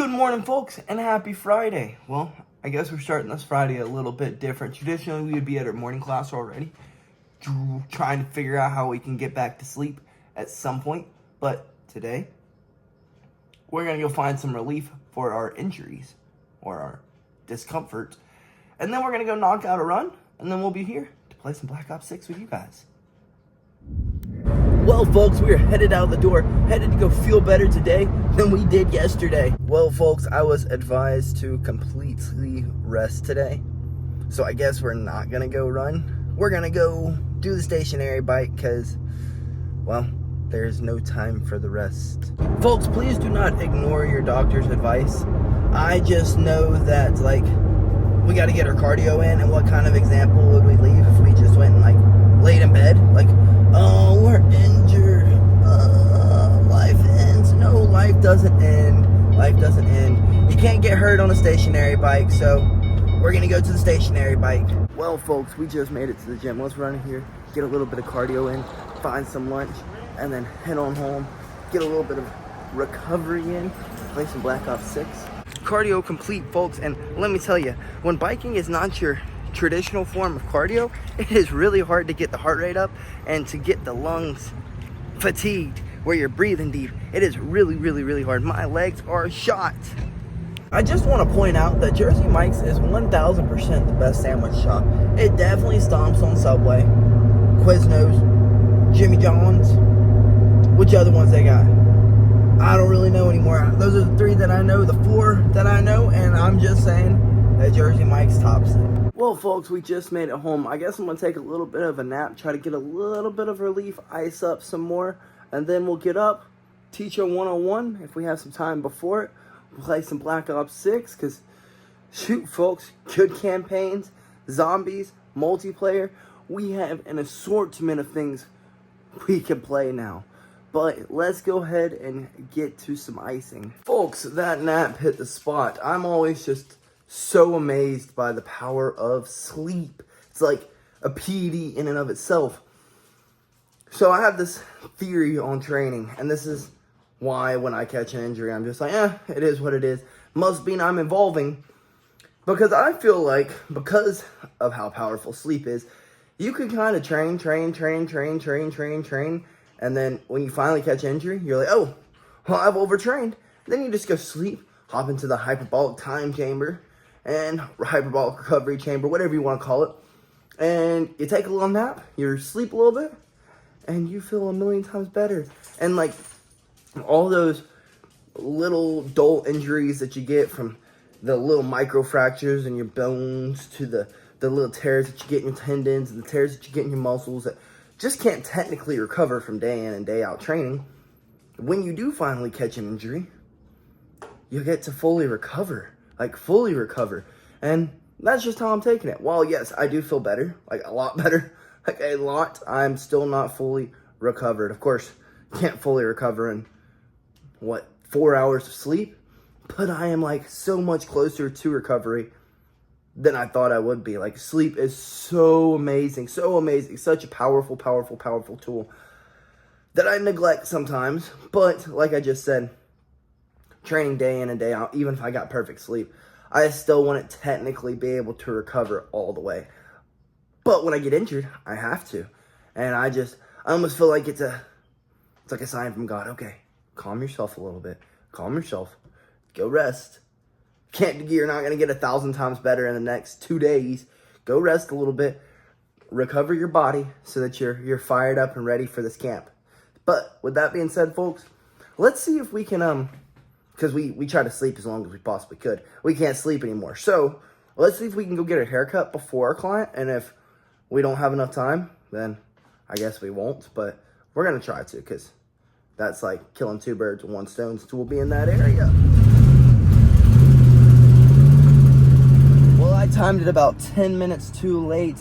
Good morning, folks, and happy Friday. Well, I guess we're starting this Friday a little bit different. Traditionally, we would be at our morning class already, trying to figure out how we can get back to sleep at some point. But today, we're going to go find some relief for our injuries or our discomfort. And then we're going to go knock out a run, and then we'll be here to play some Black Ops 6 with you guys. Well, folks, we are headed out the door, headed to go feel better today than we did yesterday. Well, folks, I was advised to completely rest today. So I guess we're not going to go run. We're going to go do the stationary bike because, well, there's no time for the rest. Folks, please do not ignore your doctor's advice. I just know that, we got to get our cardio in, and what kind of example would we leave if we just went and, laid in bed? Oh, we're injured. Life ends. No, life doesn't end. Life doesn't end. You can't get hurt on a stationary bike, so we're going to go to the stationary bike. Well, folks, we just made it to the gym. Let's run in here, get a little bit of cardio in, find some lunch, and then head on home, get a little bit of recovery in, play some Black Ops 6. Cardio complete, folks, and let me tell you, when biking is not your traditional form of cardio, it is really hard to get the heart rate up and to get the lungs fatigued where you're breathing deep. It is really, really, really hard. My legs are shot. I just want to point out that Jersey Mike's is 1000% the best sandwich shop. It definitely stomps on Subway, Quiznos, Jimmy John's. Which other ones they got? I don't really know anymore. Those are the three that I know, the four that I know, and I'm just saying that Jersey Mike's tops it. Well, folks, we just made it home. I guess I'm going to take a little bit of a nap, try to get a little bit of relief, ice up some more, and then we'll get up, teach a 101 if we have some time before it. We'll play some Black Ops 6, because, shoot, folks, good campaigns, zombies, multiplayer. We have an assortment of things we can play now. But let's go ahead and get to some icing. Folks, that nap hit the spot. I'm always just so amazed by the power of sleep. It's like a PD in and of itself. So I have this theory on training, and this is why when I catch an injury, I'm just like, it is what it is. Must mean I'm evolving. Because I feel like, because of how powerful sleep is, you can kind of train, and then when you finally catch injury, you're like, oh, well, I've overtrained. Then you just go sleep, hop into the hyperbolic time chamber, and hyperbolic recovery chamber, whatever you want to call it. And you take a little nap, you sleep a little bit, and you feel a million times better. And all those little dull injuries that you get, from the little micro fractures in your bones to the little tears that you get in your tendons and the tears that you get in your muscles that just can't technically recover from day in and day out training. When you do finally catch an injury, you get to fully recover. And that's just how I'm taking it. While, yes, I do feel better, a lot better, a lot, I'm still not fully recovered. Of course, can't fully recover in, 4 hours of sleep? But I am, so much closer to recovery than I thought I would be. Sleep is so amazing, such a powerful tool that I neglect sometimes. But, like I just said, training day in and day out, even if I got perfect sleep, I still wouldn't technically be able to recover all the way. But when I get injured, I have to. And I almost feel like it's like a sign from God. Okay, calm yourself a little bit. Calm yourself. Go rest. You're not going to get 1,000 times better in the next 2 days. Go rest a little bit. Recover your body so that you're fired up and ready for this camp. But with that being said, folks, let's see if we can, because we try to sleep as long as we possibly could. We can't sleep anymore. So let's see if we can go get a haircut before our client. And if we don't have enough time, then I guess we won't. But we're going to try to, because that's like killing two birds with one stone, since we'll be in that area. Well, I timed it about 10 minutes too late.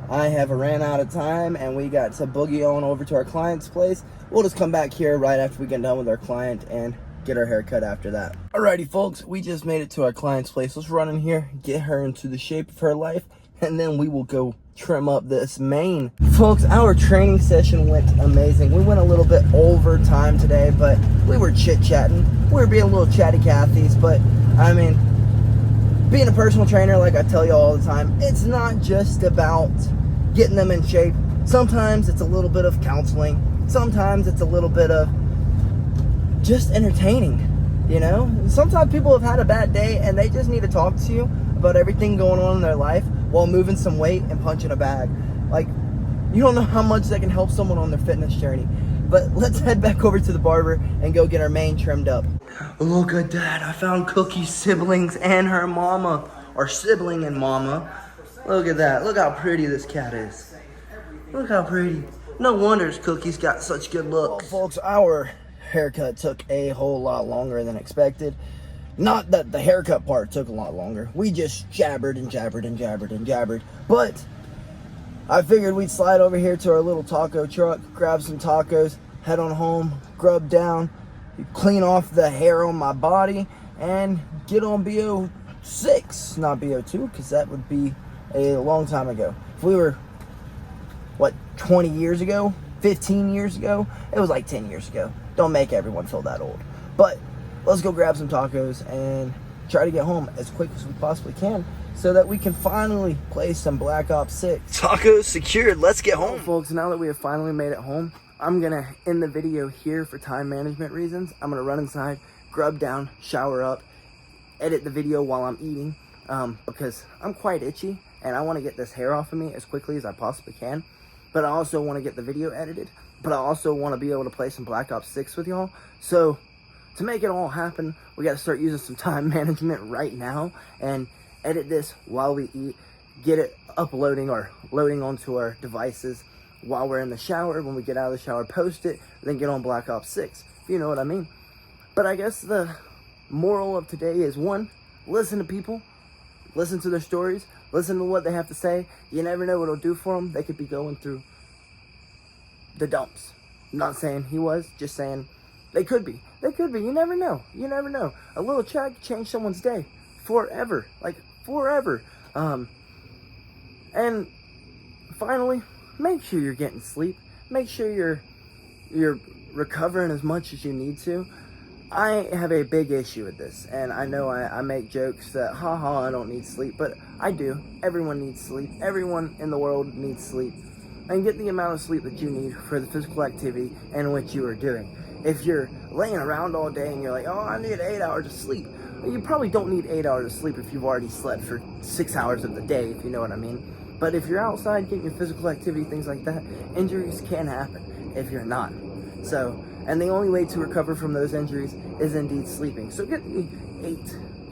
I have ran out of time, and we got to boogie on over to our client's place. We'll just come back here right after we get done with our client and get our hair cut after that. Alrighty, folks, we just made it to our client's place. Let's run in here, get her into the shape of her life, and then we will go trim up this mane. Folks, our training session went amazing. We went a little bit over time today, but we were chit-chatting. We were being a little chatty Cathys, but I mean, being a personal trainer, like I tell you all the time, it's not just about getting them in shape. Sometimes it's a little bit of counseling. Sometimes it's a little bit of just entertaining, you know? Sometimes people have had a bad day and they just need to talk to you about everything going on in their life while moving some weight and punching a bag. Like, you don't know how much that can help someone on their fitness journey. But let's head back over to the barber and go get our mane trimmed up. Look at that. I found Cookie's siblings and her mama. Or sibling and mama. Look at that. Look how pretty this cat is. Look how pretty. No wonder Cookie's got such good looks. Well, folks, our haircut took a whole lot longer than expected. Not that the haircut part took a lot longer. We just jabbered and jabbered and jabbered and jabbered. But I figured we'd slide over here to our little taco truck, grab some tacos, head on home, grub down, clean off the hair on my body, and get on BO6, not BO2, because that would be a long time ago. If we were, what, 20 years ago, 15 years ago, it was like 10 years ago. Don't make everyone feel that old. But let's go grab some tacos and try to get home as quick as we possibly can so that we can finally play some Black Ops 6. Tacos secured, let's get home. Folks, now that we have finally made it home, I'm gonna end the video here for time management reasons. I'm gonna run inside, grub down, shower up, edit the video while I'm eating, because I'm quite itchy and I wanna get this hair off of me as quickly as I possibly can. But I also wanna get the video edited, but I also wanna be able to play some Black Ops 6 with y'all. So to make it all happen, we gotta start using some time management right now and edit this while we eat, get it uploading or loading onto our devices while we're in the shower. When we get out of the shower, post it, then get on Black Ops 6, if you know what I mean. But I guess the moral of today is, one, listen to people, listen to their stories, listen to what they have to say. You never know what it'll do for them. They could be going through the dumps. I'm not saying he was, just saying they could be. They could be. You never know. You never know. A little chat could change someone's day forever. Like, forever. And finally, make sure you're getting sleep. Make sure you're recovering as much as you need to. I have a big issue with this, and I know I make jokes that, haha, I don't need sleep, but I do. Everyone needs sleep. Everyone in the world needs sleep. And get the amount of sleep that you need for the physical activity in which you are doing. If you're laying around all day and you're like, oh, I need 8 hours of sleep, you probably don't need 8 hours of sleep if you've already slept for 6 hours of the day, if you know what I mean. But if you're outside getting your physical activity, things like that, injuries can happen if you're not. So, and the only way to recover from those injuries is indeed sleeping. So get the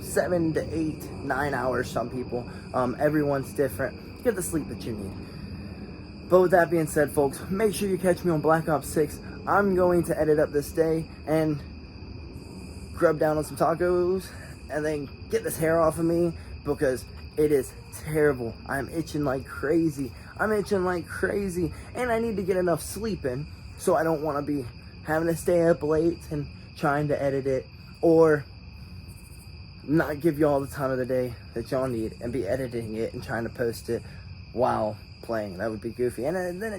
7 to 8, 9 hours, some people. Everyone's different. Get the sleep that you need. But with that being said, folks, make sure you catch me on Black Ops 6. I'm going to edit up this day and grub down on some tacos and then get this hair off of me because it is terrible. I'm itching like crazy. I'm itching like crazy. And I need to get enough sleep in, so I don't want to be having to stay up late and trying to edit it, or not give you all the time of the day that y'all need and be editing it and trying to post it while playing. That would be goofy. And then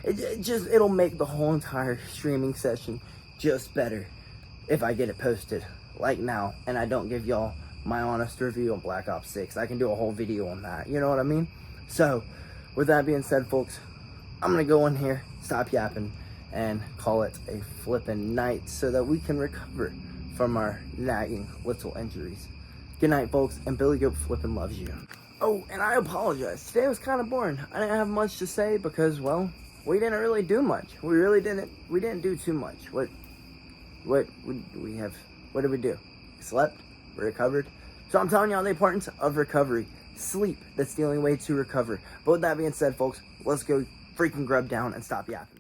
it'll make the whole entire streaming session just better if I get it posted like now and I don't give y'all my honest review on Black Ops 6. I can do a whole video on that, you know what I mean? So with that being said, folks, I'm gonna go in here, stop yapping, and call it a flippin' night so that we can recover from our nagging little injuries. Good night, folks, and BillyGoat flippin' loves you. Oh, and I apologize. Today was kind of boring. I didn't have much to say because, well, we didn't really do much. We didn't do too much. What did we do? We slept, we recovered. So I'm telling y'all the importance of recovery. Sleep, that's the only way to recover. But with that being said, folks, let's go freaking grub down and stop yapping.